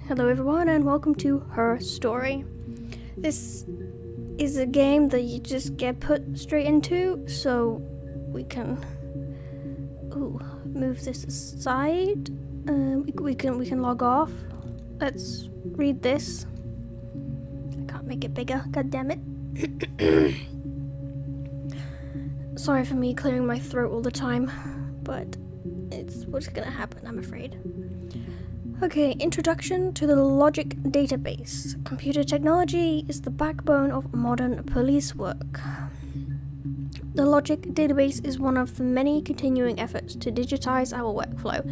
Hello everyone and welcome to Her Story. This is a game that you just get put straight into, so we can move this aside. We can log off. Let's read this. I can't make it bigger, god damn it. Sorry for me clearing my throat all the time, but it's what's gonna happen, I'm afraid. Okay, introduction to the Logic database. Computer technology is the backbone of modern police work. The Logic database is one of the many continuing efforts to digitize our workflow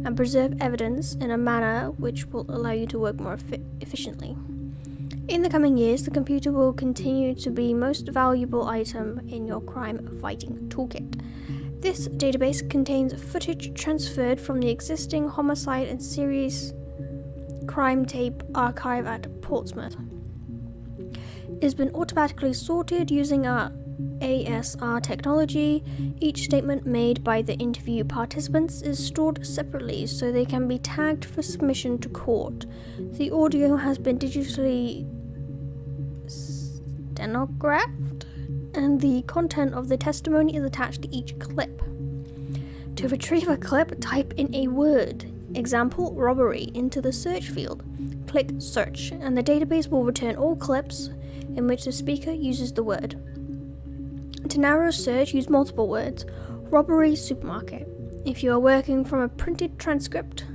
and preserve evidence in a manner which will allow you to work more efficiently. In the coming years, the computer will continue to be the most valuable item in your crime-fighting toolkit. This database contains footage transferred from the existing homicide and serious crime tape archive at Portsmouth. It has been automatically sorted using our ASR technology. Each statement made by the interview participants is stored separately so they can be tagged for submission to court. The audio has been digitally stenographed, and the content of the testimony is attached to each clip. To retrieve a clip, type in a word, example robbery, into the search field. Click search, and the database will return all clips in which the speaker uses the word. To narrow a search, use multiple words. Robbery supermarket. If you are working from a printed transcript,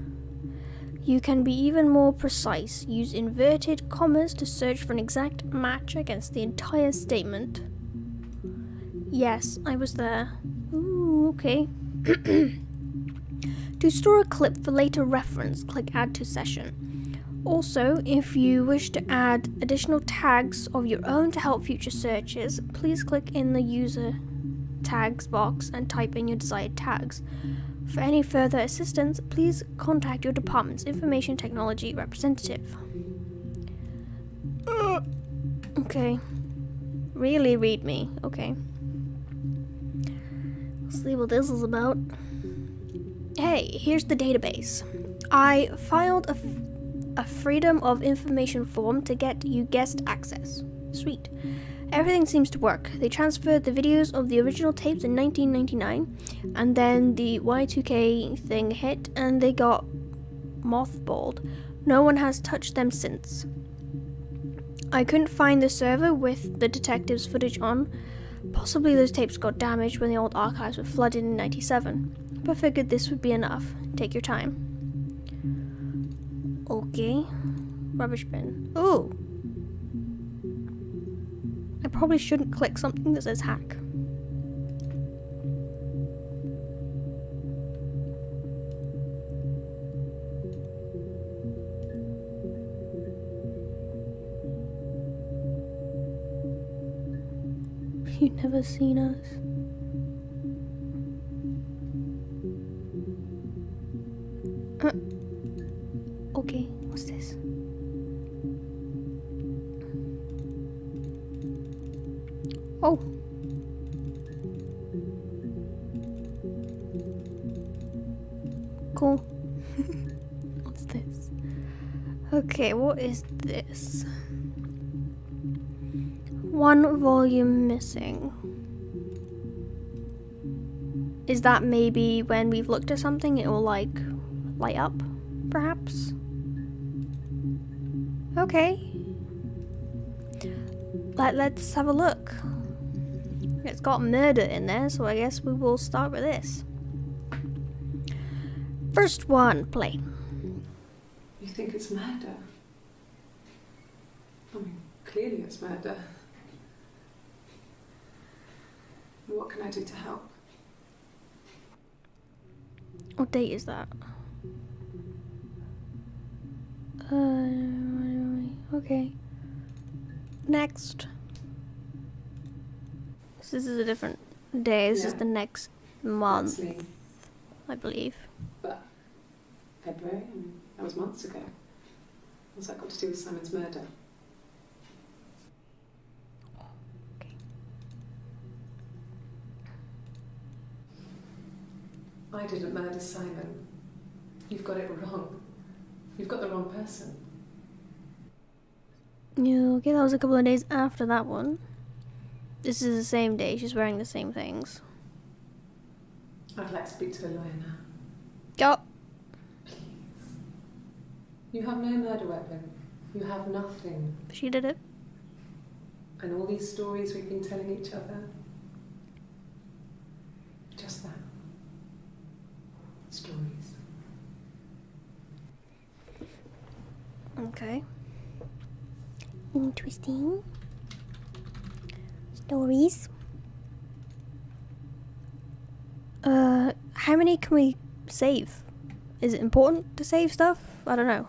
you can be even more precise. Use inverted commas to search for an exact match against the entire statement. Yes, I was there. Ooh, okay. To store a clip for later reference, click Add to Session. Also, if you wish to add additional tags of your own to help future searches, please click in the User Tags box and type in your desired tags. For any further assistance, please contact your department's information technology representative. Okay. Really read me. Okay. Let's see what this is about. Hey, here's the database. I filed a Freedom of Information form to get you guest access. Sweet. Everything seems to work. They transferred the videos of the original tapes in 1999, and then the Y2K thing hit, and they got mothballed. No one has touched them since. I couldn't find the server with the detective's footage on. Possibly those tapes got damaged when the old archives were flooded in '97, but figured this would be enough. Take your time. Okay. Rubbish bin. Ooh. I probably shouldn't click something that says hack. You've never seen us. Okay, what's this? Oh. Cool. What's this? Okay, what is this? One volume missing. Is that maybe when we've looked at something it will like light up, perhaps? Okay. Let's have a look. It's got murder in there, so I guess we will start with this. First one, play. You think it's murder? I mean, clearly it's murder. What can I do to help? What date is that? Okay. Next. So this is a different day. This is the next month, I believe. But February? I mean, that was months ago. What's that got to do with Simon's murder? Okay. I didn't murder Simon. You've got it wrong. You've got the wrong person. Yeah, okay, that was a couple of days after that one. This is the same day, she's wearing the same things. I'd like to speak to a lawyer now. Yup. Please. You have no murder weapon. You have nothing. She did it. And all these stories we've been telling each other. Just that. Stories. Okay. Interesting. Stories. How many can we save? Is it important to save stuff? I don't know.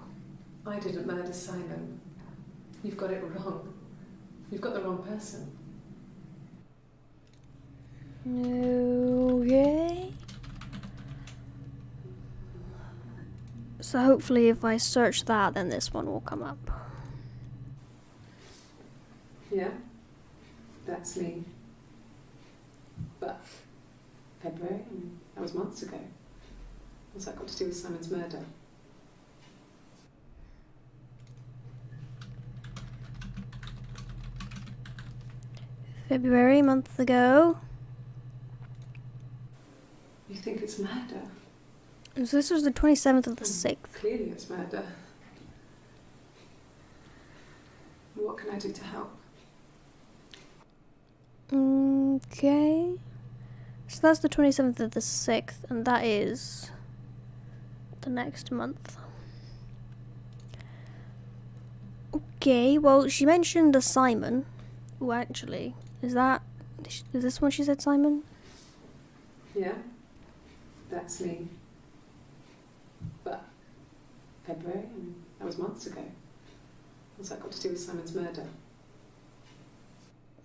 I didn't murder Simon. You've got it wrong. You've got the wrong person. Okay. So hopefully if I search that, then this one will come up. Yeah? That's me. But February, that was months ago. What's that got to do with Simon's murder? February, a month ago. You think it's murder? So this was the 27th of the 6th. Clearly it's murder. What can I do to help? Okay. So that's the 27th of the 6th, and that is the next month. Okay, well, she mentioned a Simon. Oh, actually, is this one she said Simon? Yeah? That's me. But February, that was months ago. What's that got to do with Simon's murder?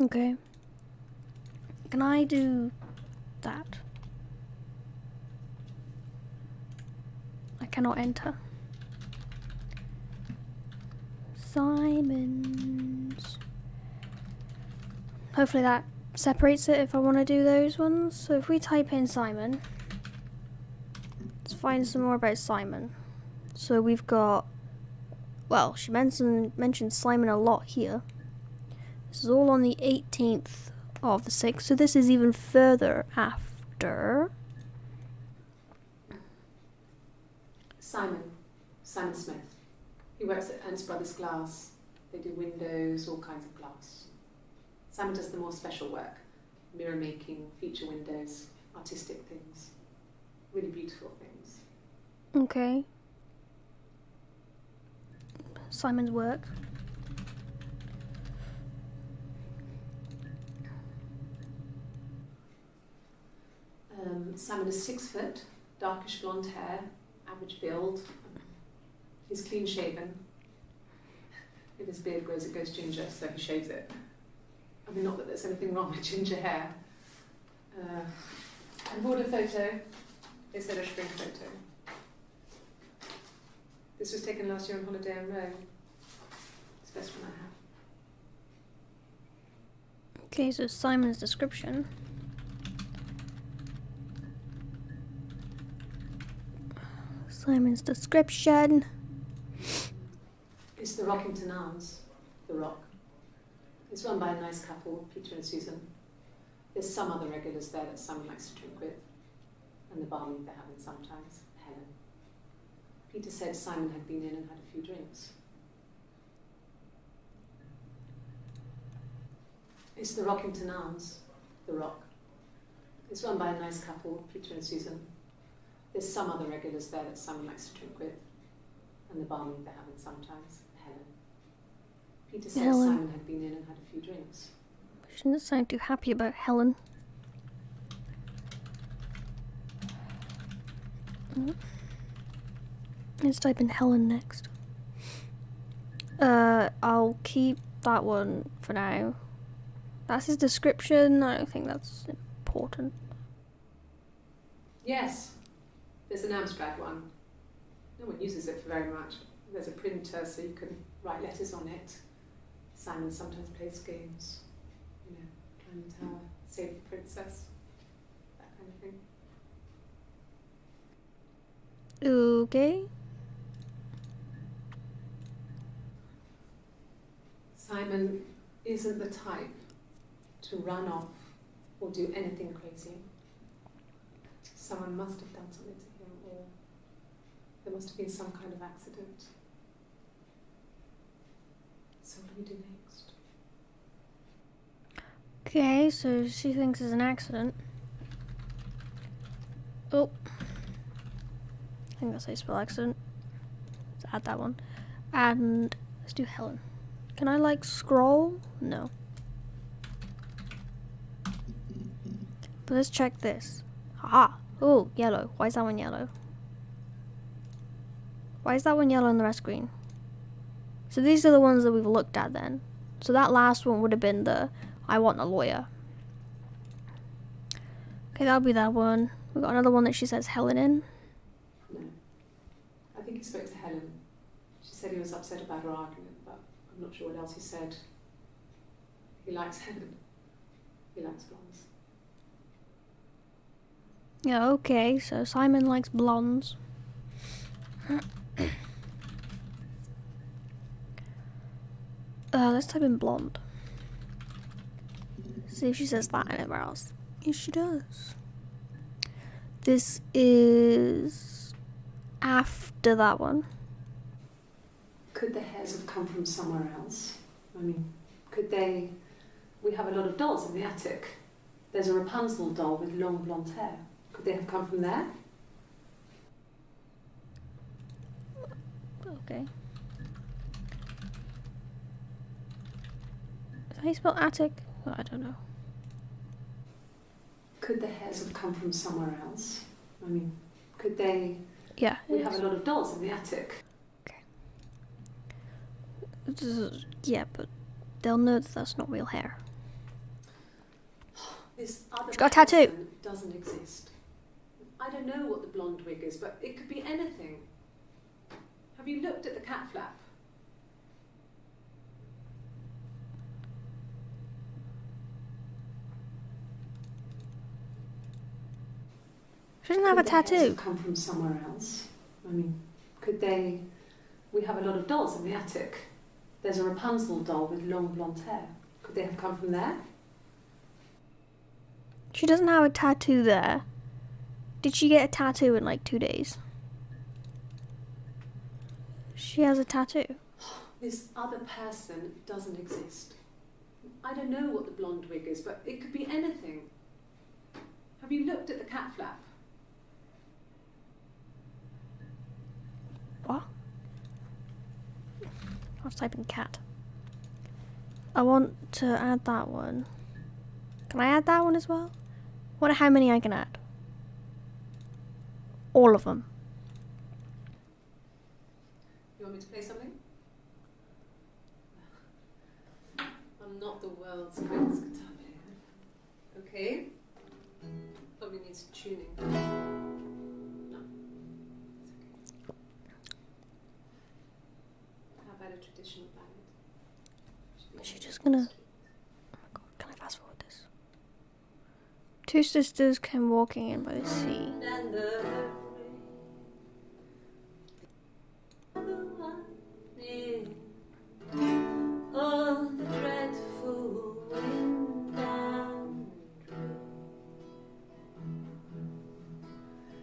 Okay. Can I do that? I cannot enter. Simon's. Hopefully that separates it if I want to do those ones. So if we type in Simon, let's find some more about Simon. So we've got, well, she mentioned Simon a lot here. This is all on the 18th of the 6th, so this is even further after. Simon Smith. He works at Ernst Brothers Glass. They do windows, all kinds of glass. Simon does the more special work, mirror making, feature windows, artistic things, really beautiful things. Okay. Simon's work. Simon is 6 foot, darkish blonde hair, average build. He's clean shaven. If his beard grows, it goes ginger, so he shaves it. I mean, not that there's anything wrong with ginger hair. And bought a photo instead of spring photo. This was taken last year on holiday in Rome. It's the best one I have. Okay, so Simon's description. Simon's description. It's the Rockington Arms, the Rock. It's run by a nice couple, Peter and Susan. There's some other regulars there that Simon likes to drink with, and the barmaid they're having sometimes, Helen. Peter said Simon had been in and had a few drinks. It's the Rockington Arms, the Rock. It's run by a nice couple, Peter and Susan. There's some other regulars there that Simon likes to drink with, and the barmaid they're having sometimes, Helen. Peter said Helen. Simon had been in and had a few drinks. She doesn't sound too happy about Helen. Let's type in Helen next. I'll keep that one for now. That's his description. I don't think that's important. Yes, there's an Amstrad one. No one uses it for very much. There's a printer so you can write letters on it. Simon sometimes plays games. You know, climb the tower, save the princess, that kind of thing. Okay. Simon isn't the type to run off or do anything crazy. Someone must have done something to him, or there must have been some kind of accident. So what do we do next? Okay, so she thinks it's an accident. Oh. I think that's how you spell accident. Let's add that one. And let's do Helen. Can I like scroll? No. But let's check this. Aha! Oh, yellow. Why is that one yellow? Why is that one yellow and the rest green? So these are the ones that we've looked at then. So that last one would have been the I want a lawyer. Okay, that'll be that one. We've got another one that she says Helen in. No. I think he spoke to Helen. She said he was upset about her argument, but I'm not sure what else he said. He likes Helen. He likes blondes. Yeah, okay, so Simon likes blondes. Let's type in blonde. See if she says that anywhere else. Yes, she does. This is after that one. Could the hairs have come from somewhere else? I mean, could they... We have a lot of dolls in the attic. There's a Rapunzel doll with long blonde hair. Could they have come from there? Okay. Is that how you spell attic? Oh, I don't know. Could the hairs have come from somewhere else? I mean, could they... Yeah. We have a lot of dolls in the attic. Yeah, but they'll know that that's not real hair. This other She's got a tattoo. person doesn't exist. I don't know what the blonde wig is, but it could be anything. Have you looked at the cat flap? She doesn't have a Could the hairs tattoo. have come from somewhere else? I mean, could they... We have a lot of dolls in the attic. There's a Rapunzel doll with long blonde hair. Could they have come from there? She doesn't have a tattoo there. Did she get a tattoo in like 2 days? She has a tattoo. This other person doesn't exist. I don't know what the blonde wig is, but it could be anything. Have you looked at the cat flap? What? I was typing cat. I want to add that one. Can I add that one as well? I wonder how many I can add. All of them. You want me to play something? I'm not the world's greatest guitar player. Okay? Probably needs tuning. No. It's okay. How about a traditional ballad? Is she just gonna... Oh my god, can I fast forward this? Two sisters came walking in by the sea. Oh, the dreadful wind and rain.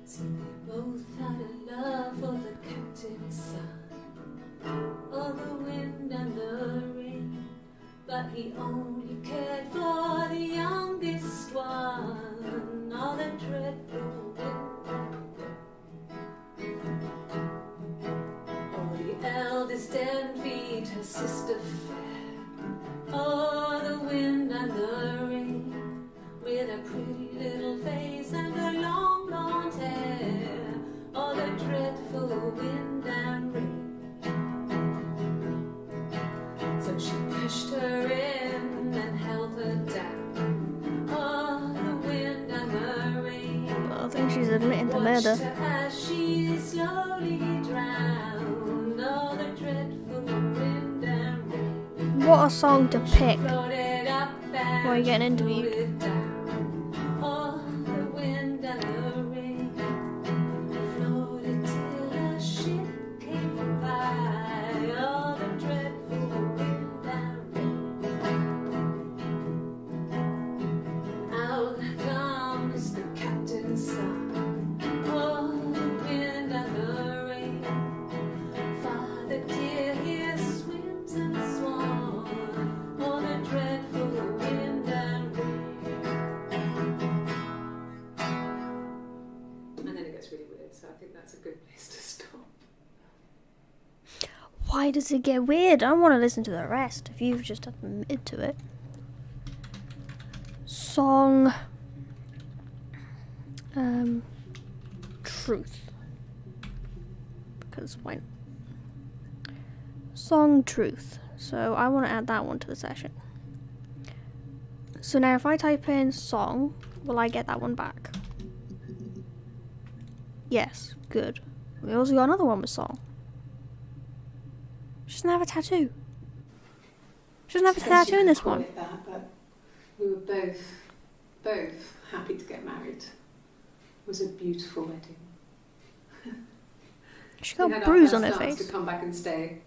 See, they both had a love for the captain's son. Oh, the wind and the rain. But he only cared for the youngest one. Oh, the dreadful wind and rain. Oh, the eldest envied her sister fair. Oh, the wind and the rain, with a pretty little face and her long blonde hair. Oh, the dreadful wind and rain. So she pushed her in and held her down. Oh, the wind and the rain. Well, I think she's admitting to murder. Watched her as she slowly drowned. Oh, the dreadful wind and rain. What a song to pick Floated up and while you're getting interviewed. floated down. Oh, the wind and the rain. Floated till a ship came by. Oh, the dreadful wind and rain. Why does it get weird? I don't want to listen to the rest if you've just admitted to it. Song. Truth. Because why not? Song truth. So I want to add that one to the session. So now if I type in song, will I get that one back? Yes, good. We also got another one with song. She doesn't have a tattoo. She doesn't have a tattoo in this one. That, but we were both happy to get married. It was a beautiful wedding. She got a bruise on her face. To come back and stay.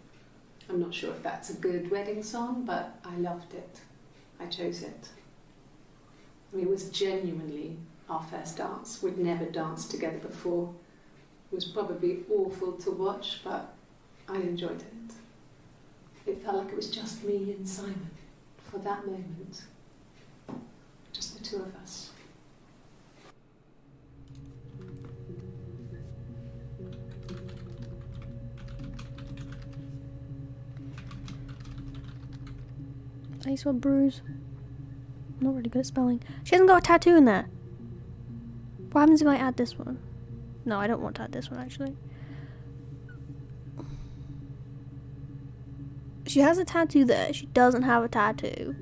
I'm not sure if that's a good wedding song, but I loved it. I chose it. I mean, it was genuinely our first dance. We'd never danced together before. It was probably awful to watch, but I enjoyed it. It felt like it was just me and Simon for that moment. Just the two of us. I saw a bruise. I'm not really good at spelling. She hasn't got a tattoo in there. What happens if I add this one? No, I don't want to add this one actually. She has a tattoo there. She doesn't have a tattoo.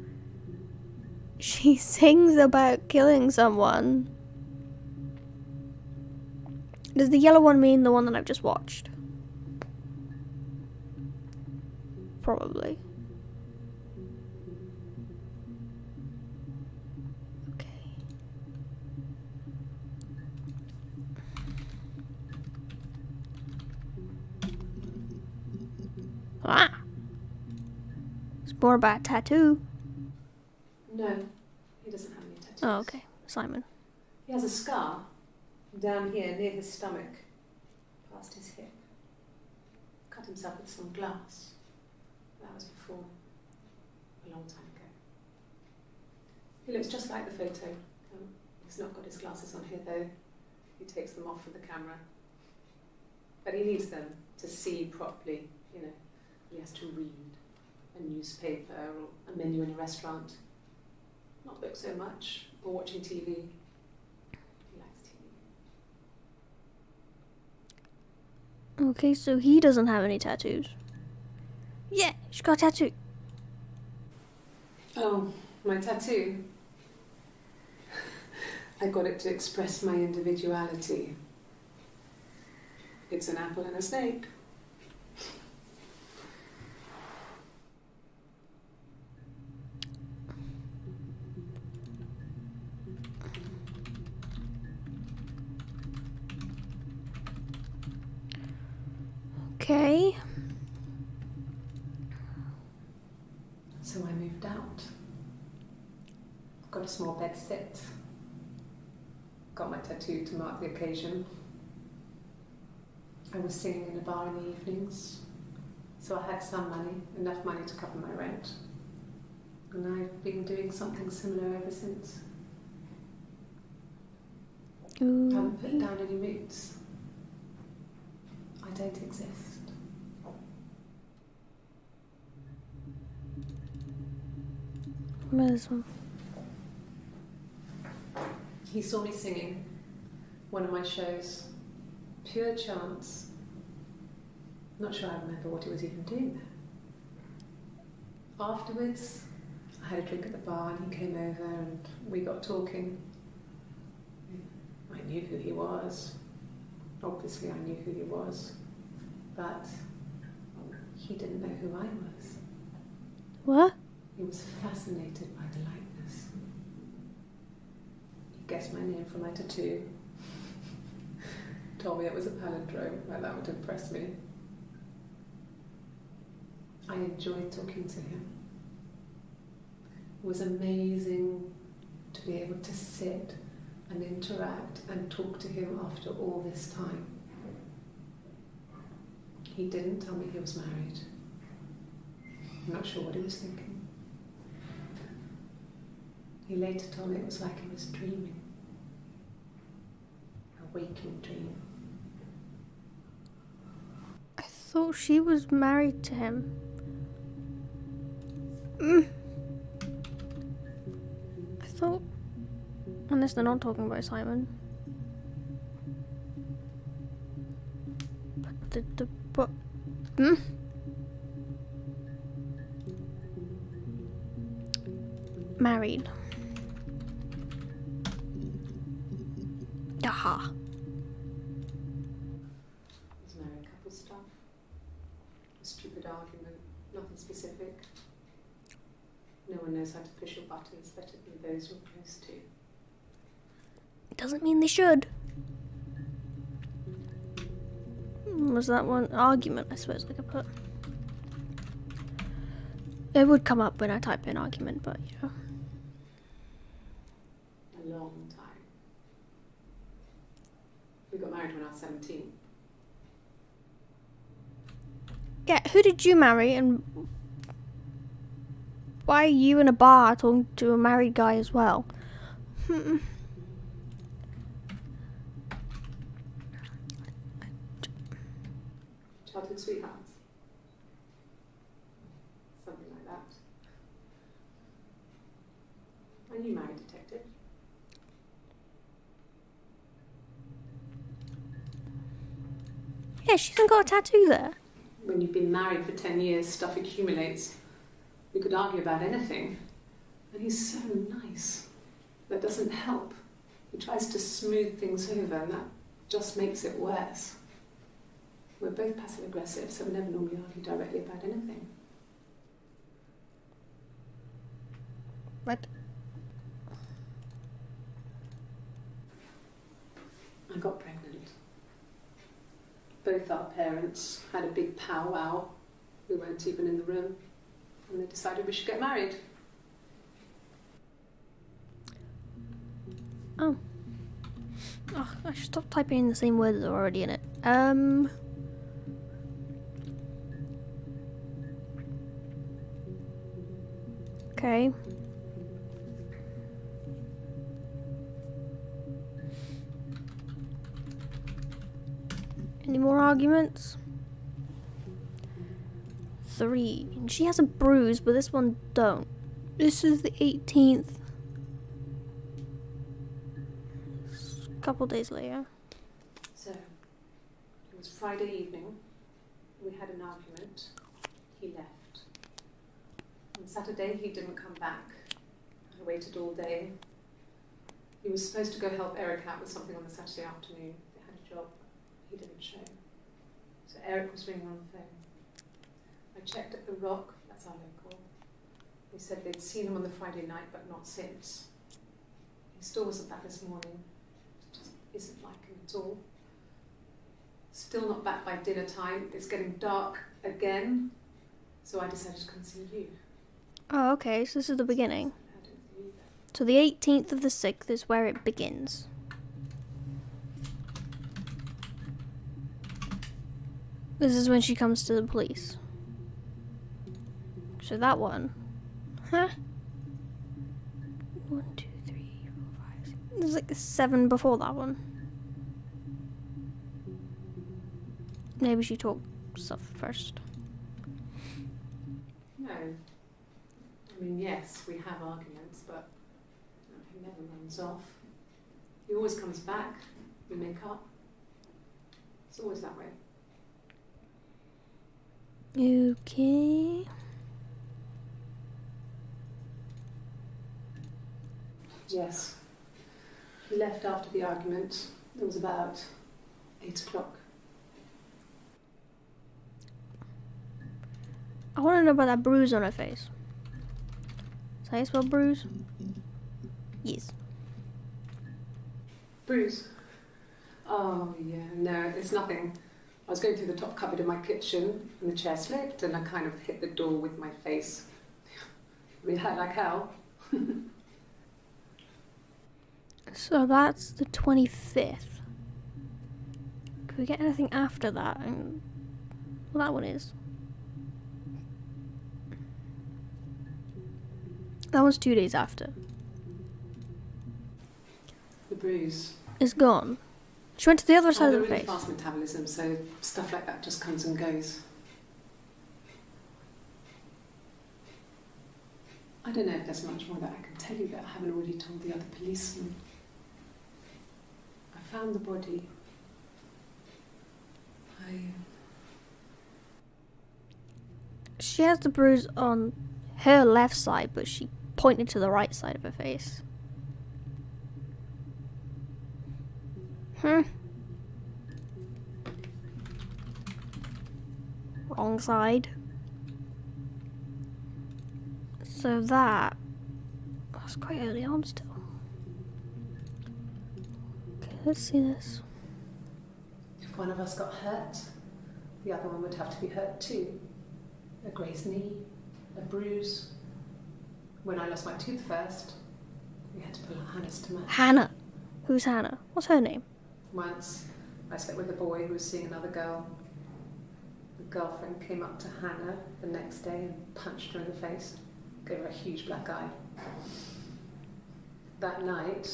She sings about killing someone. Does the yellow one mean the one that I've just watched? Probably. Ah! It's more about a tattoo. No, he doesn't have any tattoos. Oh, okay. Simon. He has a scar down here near his stomach, past his hip. Cut himself with some glass. That was before, a long time ago. He looks just like the photo. He's not got his glasses on here though. He takes them off for the camera. But he needs them to see properly, you know. He has to read a newspaper or a menu in a restaurant. Not book so much, or watching TV. He likes TV. Okay, so he doesn't have any tattoos. Yeah, she's got a tattoo. Oh, my tattoo. I got it to express my individuality. It's an apple and a snake. Okay. So I moved out. Got a small bed sit. Got my tattoo to mark the occasion. I was singing in a bar in the evenings, so I had some money, enough money to cover my rent. And I've been doing something similar ever since. Ooh. I haven't put down any roots. I don't exist. What is this one? He saw me singing one of my shows. Pure chance. Not sure I remember what he was even doing there. Afterwards, I had a drink at the bar and he came over and we got talking. I knew who he was. Obviously I knew who he was. But he didn't know who I was. What? He was fascinated by the likeness. He guessed my name from my tattoo. Told me it was a palindrome, well, that would impress me. I enjoyed talking to him. It was amazing to be able to sit and interact and talk to him after all this time. He didn't tell me he was married. I'm not sure what he was thinking. He later told me it was like he was dreaming. A waking dream. thought she was married to him. I thought... Unless they're not talking about Simon. But married. Aha. There's married couple stuff. A stupid argument, nothing specific. No one knows how to push your buttons better than those who are close to. Doesn't mean they should. Was that one argument? I suppose I could put. It would come up when I type in argument, but you know. A long time. We got married when I was 17. Yeah, who did you marry and why are you in a bar talking to a married guy as well? Childhood sweethearts. Something like that. And you married detective. Yeah, she hasn't got a tattoo there. When you've been married for 10 years, stuff accumulates. We could argue about anything. And he's so nice. That doesn't help. He tries to smooth things over and that just makes it worse. We're both passive aggressive, so we never normally argue directly about anything. What? I got pregnant. Both our parents had a big powwow. We weren't even in the room. And they decided we should get married. Oh. Oh, I should stop typing in the same words that are already in it. Okay. Any more arguments? 3. And she has a bruise, but this one don't. This is the 18th. A couple days later. So, it was Friday evening. We had an argument. He left. On Saturday, he didn't come back. I waited all day. He was supposed to go help Eric out with something on the Saturday afternoon. They had a job. He didn't show. So Eric was ringing on the phone. I checked at the Rock, that's our local. They said they'd seen him on the Friday night, but not since. He still wasn't back this morning. It just isn't like him at all. Still not back by dinner time. It's getting dark again. So I decided to come see you. Oh, okay, so this is the beginning. I don't believe that. So the 18th of the 6th is where it begins. This is when she comes to the police. So that one. Huh? 1, 2, 3, 4, 5, 6. There's like 7 before that one. Maybe she talked stuff first. No. I mean, yes, we have arguments, but he never runs off. He always comes back. We make up. It's always that way. Okay. Yes. He left after the argument. It was about 8 o'clock. I want to know about that bruise on her face. Is that how you spell bruise? Yes. Bruise? Oh, yeah, no, it's nothing. I was going through the top cupboard in my kitchen and the chair slipped and I kind of hit the door with my face. I mean, it hurt like hell. So that's the 25th. Could we get anything after that? Well, that one is. That one's 2 days after. The bruise. It's gone. She went to the other side I of have the a really face. fast metabolism, so stuff like that just comes and goes. I don't know if there's much more that I can tell you that I haven't already told the other policemen. I found the body. She has the bruise on her left side, but she pointed to the right side of her face. Wrong side. So that's quite early on still. Okay, let's see this. If one of us got hurt, the other one would have to be hurt too. A grazed knee, a bruise. When I lost my tooth first, we had to pull out Hannah's to match. Hannah. Who's Hannah? What's her name? Once, I slept with a boy who was seeing another girl. The girlfriend came up to Hannah the next day and punched her in the face. Gave her a huge black eye. That night,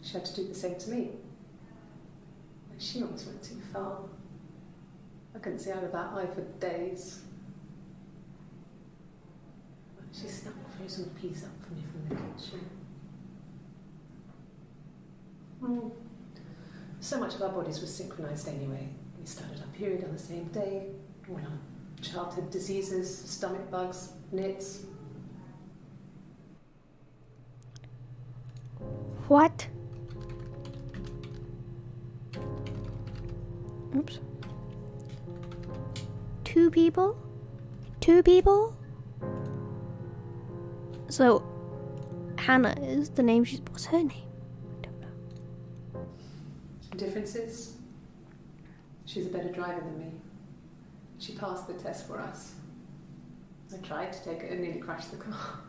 she had to do the same to me. But she almost went too far. I couldn't see out of that eye for days. She snapped a frozen piece up for me from the kitchen. So much of our bodies was synchronised anyway. We started our period on the same day. All our childhood diseases, stomach bugs, nits. What? Oops. Two people? Two people? So, Hannah is the name she's... What's her name? I don't know. Differences? She's a better driver than me. She passed the test for us. I tried to take it and nearly crashed the car.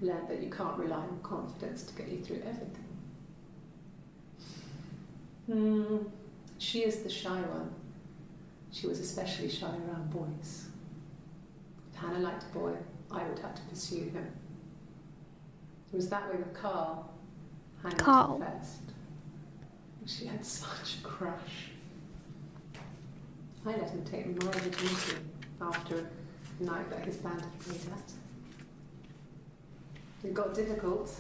Learned that you can't rely on confidence to get you through everything. She is the shy one. She was especially shy around boys. If Hannah liked a boy, I would have to pursue him. It was that way with Carl. Hannah Carl. first. She had such a crush. I let him take my virginity after a night that his band had played at. It got difficult.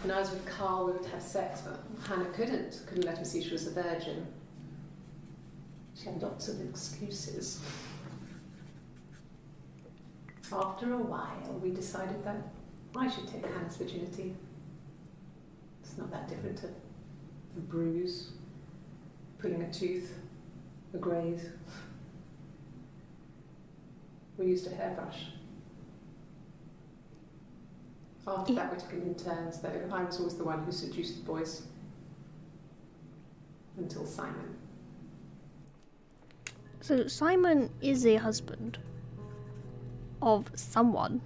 When I was with Carl, we would have sex, but Hannah couldn't let him see she was a virgin. She had lots of excuses. After a while, we decided that I should take Hannah's virginity. It's not that different to a bruise, pulling a tooth, a graze. We used a hairbrush. After that, we took it in turns, though. I was always the one who seduced the boys. Until Simon. So Simon is a husband of someone.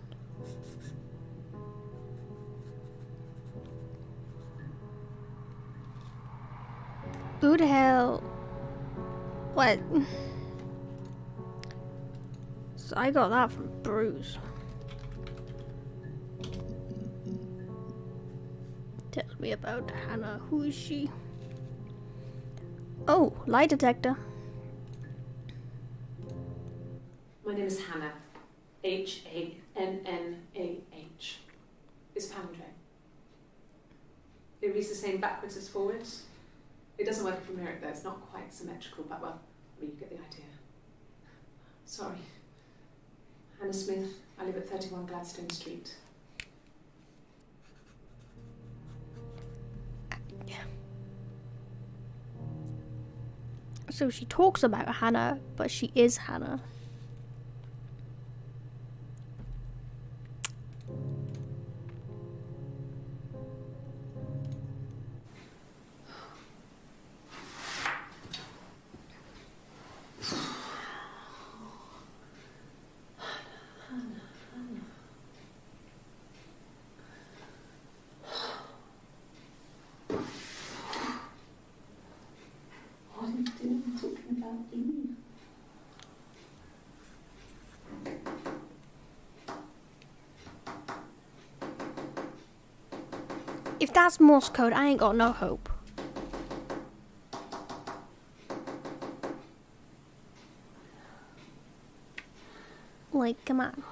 Who the hell? What? So I got that from Bruce. Tell me about Hannah. Who is she? Oh, lie detector. My name is Hannah. H-A-N-N-A-H. It's palindrome. It reads the same backwards as forwards. It doesn't work from here, though. It's not quite symmetrical, but well, I mean, you get the idea. Sorry. Hannah Smith. I live at 31 Gladstone Street. So she talks about Hannah, but she is Hannah. What are you doing talking about Eve? If that's Morse code, I ain't got no hope. Like, come on.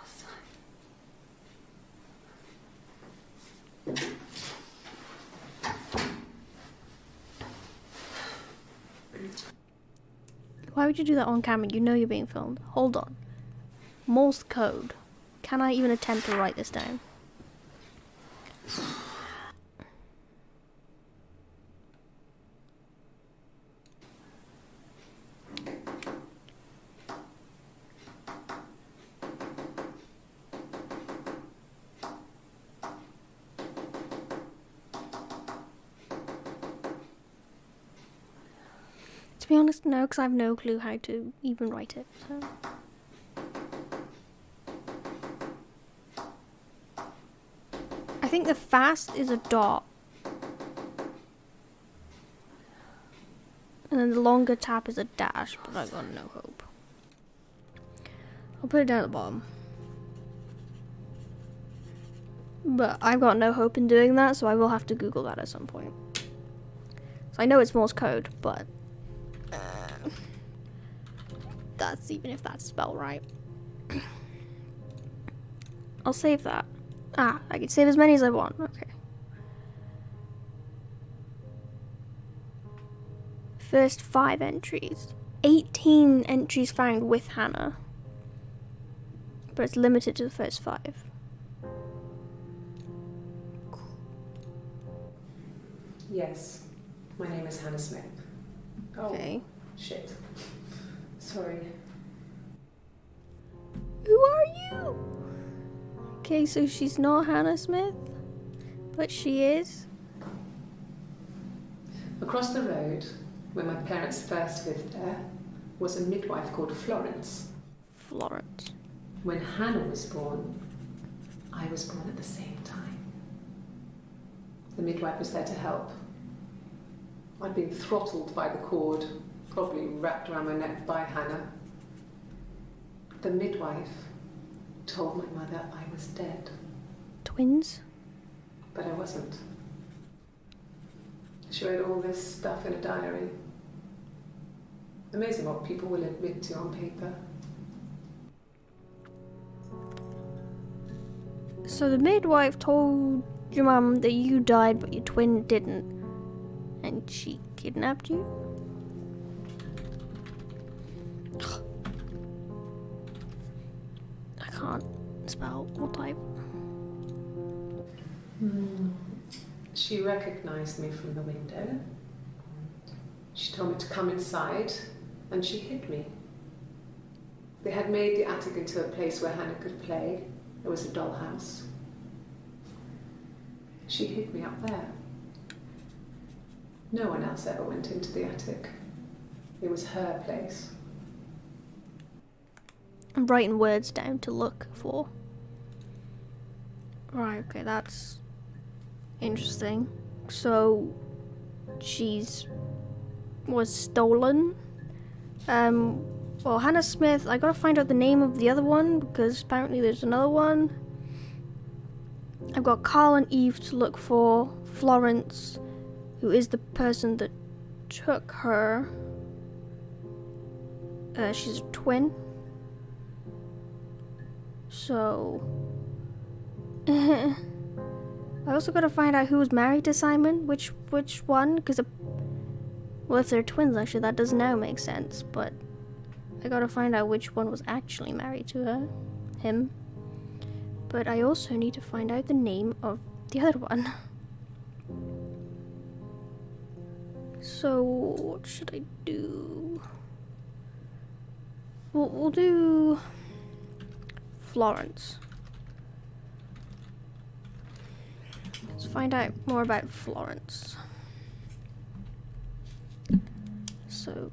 Why would you do that on camera? You know you're being filmed. Hold on. Morse code. Can I even attempt to write this down? To be honest, no, because I have no clue how to even write it. So. I think the fast is a dot. And then the longer tap is a dash, but I've got no hope. I'll put it down at the bottom. But I've got no hope in doing that, so I will have to Google that at some point. So I know it's Morse code, but that's even if that's spelled right. I'll save that. Ah, I can save as many as I want. Okay. First 5 entries. 18 entries found with Hannah. But it's limited to the first 5. Yes, my name is Hannah Smith. Oh, Okay. shit. Sorry. Who are you? Okay, so she's not Hannah Smith, but she is. Across the road, where my parents first lived there, was a midwife called Florence. Florence. When Hannah was born, I was born at the same time. The midwife was there to help. I'd been throttled by the cord, probably wrapped around my neck by Hannah. The midwife told my mother I was dead, Twins? but I wasn't. She wrote all this stuff in a diary. Amazing what people will admit to on paper. So the midwife told your mum that you died, but your twin didn't, and she kidnapped you? I can't spell or type. She recognized me from the window. She told me to come inside, and she hid me. They had made the attic into a place where Hannah could play. It was a dollhouse. She hid me up there. No one else ever went into the attic. It was her place. I'm writing words down to look for. Right, okay, that's interesting. So, was stolen. Well, Hannah Smith, I gotta find out the name of the other one, because apparently there's another one. I've got Carl and Eve to look for. Florence, who is the person that took her. She's a twin. So... I also gotta find out who was married to Simon, which one, because well, if they're twins, actually, that does now make sense, but I gotta find out which one was actually married to him. But I also need to find out the name of the other one. So, what should I do? We'll do Florence. Let's find out more about Florence. So,